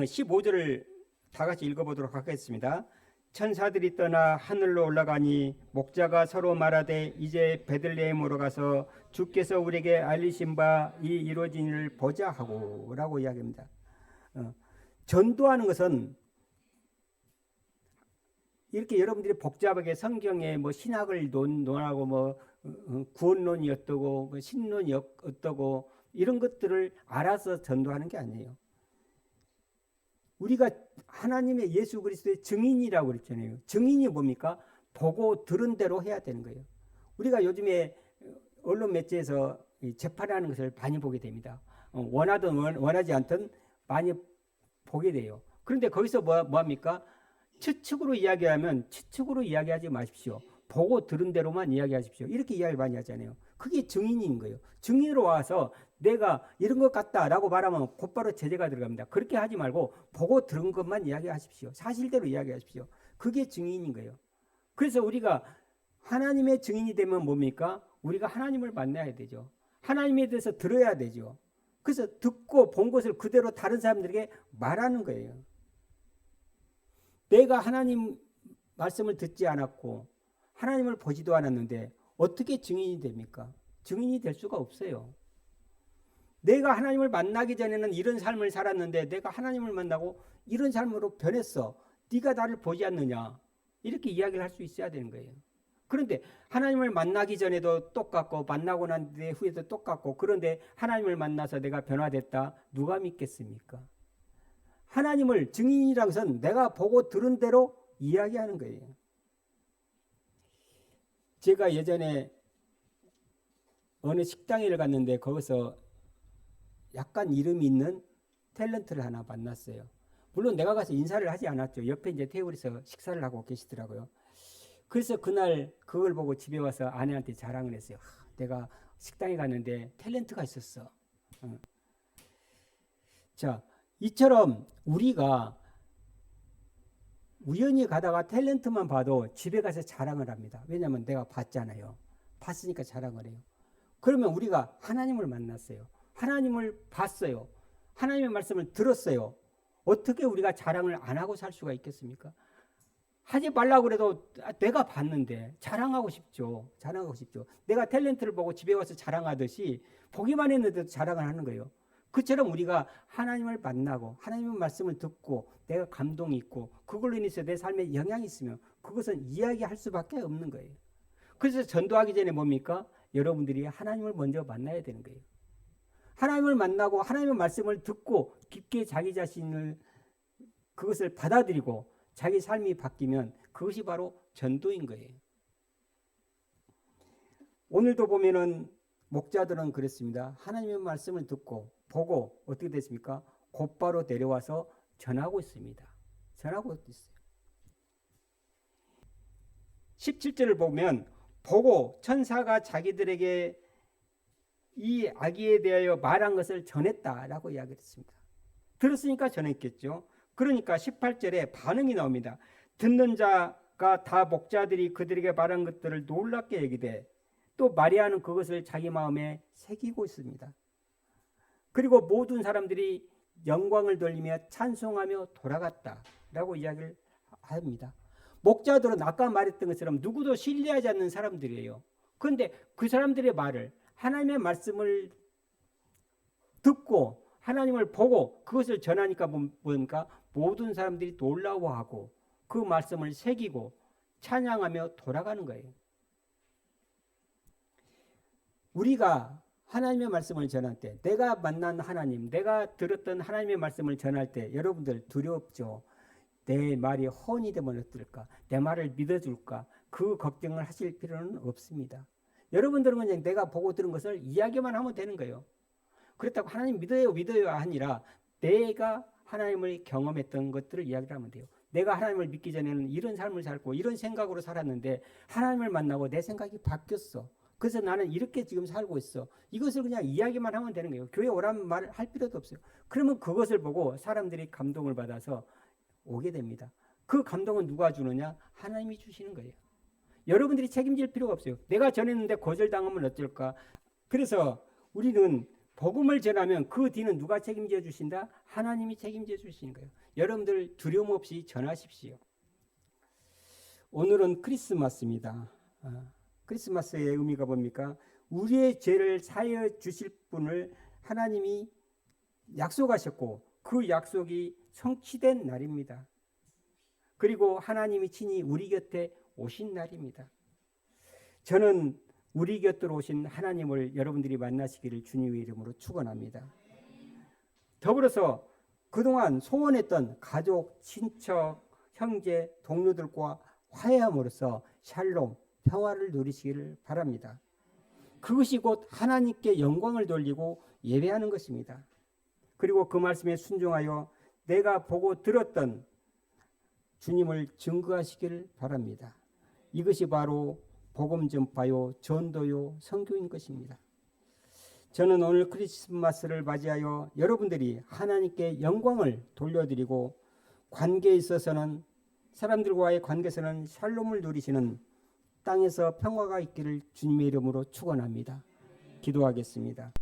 15절을 다 같이 읽어보도록 하겠습니다. 천사들이 떠나 하늘로 올라가니 목자가 서로 말하되 이제 베들레헴으로 가서 주께서 우리에게 알리신 바 이 이루어진 일을 보자 하고 라고 이야기합니다. 전도하는 것은 이렇게 여러분들이 복잡하게 성경에 뭐 신학을 논하고 뭐 구원론이 어떠고 뭐 신론이 어떠고 이런 것들을 알아서 전도하는 게 아니에요. 우리가 하나님의 예수 그리스도의 증인이라고 그랬잖아요. 증인이 뭡니까? 보고 들은 대로 해야 되는 거예요. 우리가 요즘에 언론 매체에서 재판하는 것을 많이 보게 됩니다. 원하든 원하지 않든 많이 보게 돼요. 그런데 거기서 뭐 합니까? 추측으로 이야기하면 추측으로 이야기하지 마십시오. 보고 들은 대로만 이야기하십시오. 이렇게 이야기를 많이 하잖아요. 그게 증인인 거예요. 증인으로 와서 내가 이런 것 같다라고 말하면 곧바로 제재가 들어갑니다. 그렇게 하지 말고 보고 들은 것만 이야기하십시오. 사실대로 이야기하십시오. 그게 증인인 거예요. 그래서 우리가 하나님의 증인이 되면 뭡니까? 우리가 하나님을 만나야 되죠. 하나님에 대해서 들어야 되죠. 그래서 듣고 본 것을 그대로 다른 사람들에게 말하는 거예요. 내가 하나님 말씀을 듣지 않았고 하나님을 보지도 않았는데 어떻게 증인이 됩니까? 증인이 될 수가 없어요. 내가 하나님을 만나기 전에는 이런 삶을 살았는데 내가 하나님을 만나고 이런 삶으로 변했어. 네가 나를 보지 않느냐. 이렇게 이야기를 할 수 있어야 되는 거예요. 그런데 하나님을 만나기 전에도 똑같고 만나고 난 후에도 똑같고 그런데 하나님을 만나서 내가 변화됐다. 누가 믿겠습니까? 하나님을 증인이라는 것은 내가 보고 들은 대로 이야기하는 거예요. 제가 예전에 어느 식당에 갔는데 거기서 약간 이름이 있는 탤런트를 하나 만났어요. 물론 내가 가서 인사를 하지 않았죠. 옆에 이제 테이블에서 식사를 하고 계시더라고요. 그래서 그날 그걸 보고 집에 와서 아내한테 자랑을 했어요. 내가 식당에 갔는데 탤런트가 있었어. 자, 이처럼 우리가 우연히 가다가 탤런트만 봐도 집에 가서 자랑을 합니다. 왜냐하면 내가 봤잖아요. 봤으니까 자랑을 해요. 그러면 우리가 하나님을 만났어요. 하나님을 봤어요. 하나님의 말씀을 들었어요. 어떻게 우리가 자랑을 안 하고 살 수가 있겠습니까? 하지 말라고 그래도 내가 봤는데 자랑하고 싶죠. 자랑하고 싶죠. 내가 탤런트를 보고 집에 와서 자랑하듯이 보기만 했는데도 자랑을 하는 거예요. 그처럼 우리가 하나님을 만나고 하나님의 말씀을 듣고 내가 감동이 있고 그걸로 인해서 내 삶에 영향이 있으면 그것은 이야기할 수밖에 없는 거예요. 그래서 전도하기 전에 뭡니까? 여러분들이 하나님을 먼저 만나야 되는 거예요. 하나님을 만나고 하나님의 말씀을 듣고 깊게 자기 자신을 그것을 받아들이고 자기 삶이 바뀌면 그것이 바로 전도인 거예요. 오늘도 보면은 목자들은 그랬습니다. 하나님의 말씀을 듣고 보고 어떻게 됐습니까? 곧바로 내려와서 전하고 있습니다. 전하고 있어요. 17절을 보면 보고 천사가 자기들에게 이 아기에 대하여 말한 것을 전했다라고 이야기했습니다. 들었으니까 전했겠죠. 그러니까 18절에 반응이 나옵니다. 듣는 자가 다 목자들이 그들에게 말한 것들을 놀랍게 여기되 또 마리아는 그것을 자기 마음에 새기고 있습니다. 그리고 모든 사람들이 영광을 돌리며 찬송하며 돌아갔다라고 이야기를 합니다. 목자들은 아까 말했던 것처럼 누구도 신뢰하지 않는 사람들이에요. 그런데 그 사람들의 말을 하나님의 말씀을 듣고 하나님을 보고 그것을 전하니까 뭡니까? 모든 사람들이 놀라워하고 그 말씀을 새기고 찬양하며 돌아가는 거예요. 우리가 하나님의 말씀을 전할 때 내가 만난 하나님, 내가 들었던 하나님의 말씀을 전할 때 여러분들 두렵죠? 내 말이 허언이 되면 어떨까? 내 말을 믿어줄까? 그 걱정을 하실 필요는 없습니다. 여러분들은 그냥 내가 보고 들은 것을 이야기만 하면 되는 거예요. 그렇다고 하나님 믿어요 아니라 내가 하나님을 경험했던 것들을 이야기를 하면 돼요. 내가 하나님을 믿기 전에는 이런 삶을 살고 이런 생각으로 살았는데 하나님을 만나고 내 생각이 바뀌었어. 그래서 나는 이렇게 지금 살고 있어. 이것을 그냥 이야기만 하면 되는 거예요. 교회 오라는 말을 할 필요도 없어요. 그러면 그것을 보고 사람들이 감동을 받아서 오게 됩니다. 그 감동은 누가 주느냐? 하나님이 주시는 거예요. 여러분들이 책임질 필요가 없어요. 내가 전했는데 거절당하면 어쩔까? 그래서 우리는 복음을 전하면 그 뒤는 누가 책임져 주신다? 하나님이 책임져 주시는 거예요. 여러분들 두려움 없이 전하십시오. 오늘은 크리스마스입니다. 크리스마스의 의미가 뭡니까? 우리의 죄를 사하여 주실 분을 하나님이 약속하셨고 그 약속이 성취된 날입니다. 그리고 하나님이 친히 우리 곁에 오신 날입니다. 저는 우리 곁으로 오신 하나님을 여러분들이 만나시기를 주님의 이름으로 축원합니다. 더불어서 그동안 소원했던 가족, 친척, 형제, 동료들과 화해함으로써 샬롬, 평화를 누리시기를 바랍니다. 그것이 곧 하나님께 영광을 돌리고 예배하는 것입니다. 그리고 그 말씀에 순종하여 내가 보고 들었던 주님을 증거하시기를 바랍니다. 이것이 바로 복음 전파요, 전도요, 선교인 것입니다. 저는 오늘 크리스마스를 맞이하여 여러분들이 하나님께 영광을 돌려드리고 관계에 있어서는 사람들과의 관계에서는 샬롬을 누리시는 땅에서 평화가 있기를 주님의 이름으로 축원합니다. 기도하겠습니다.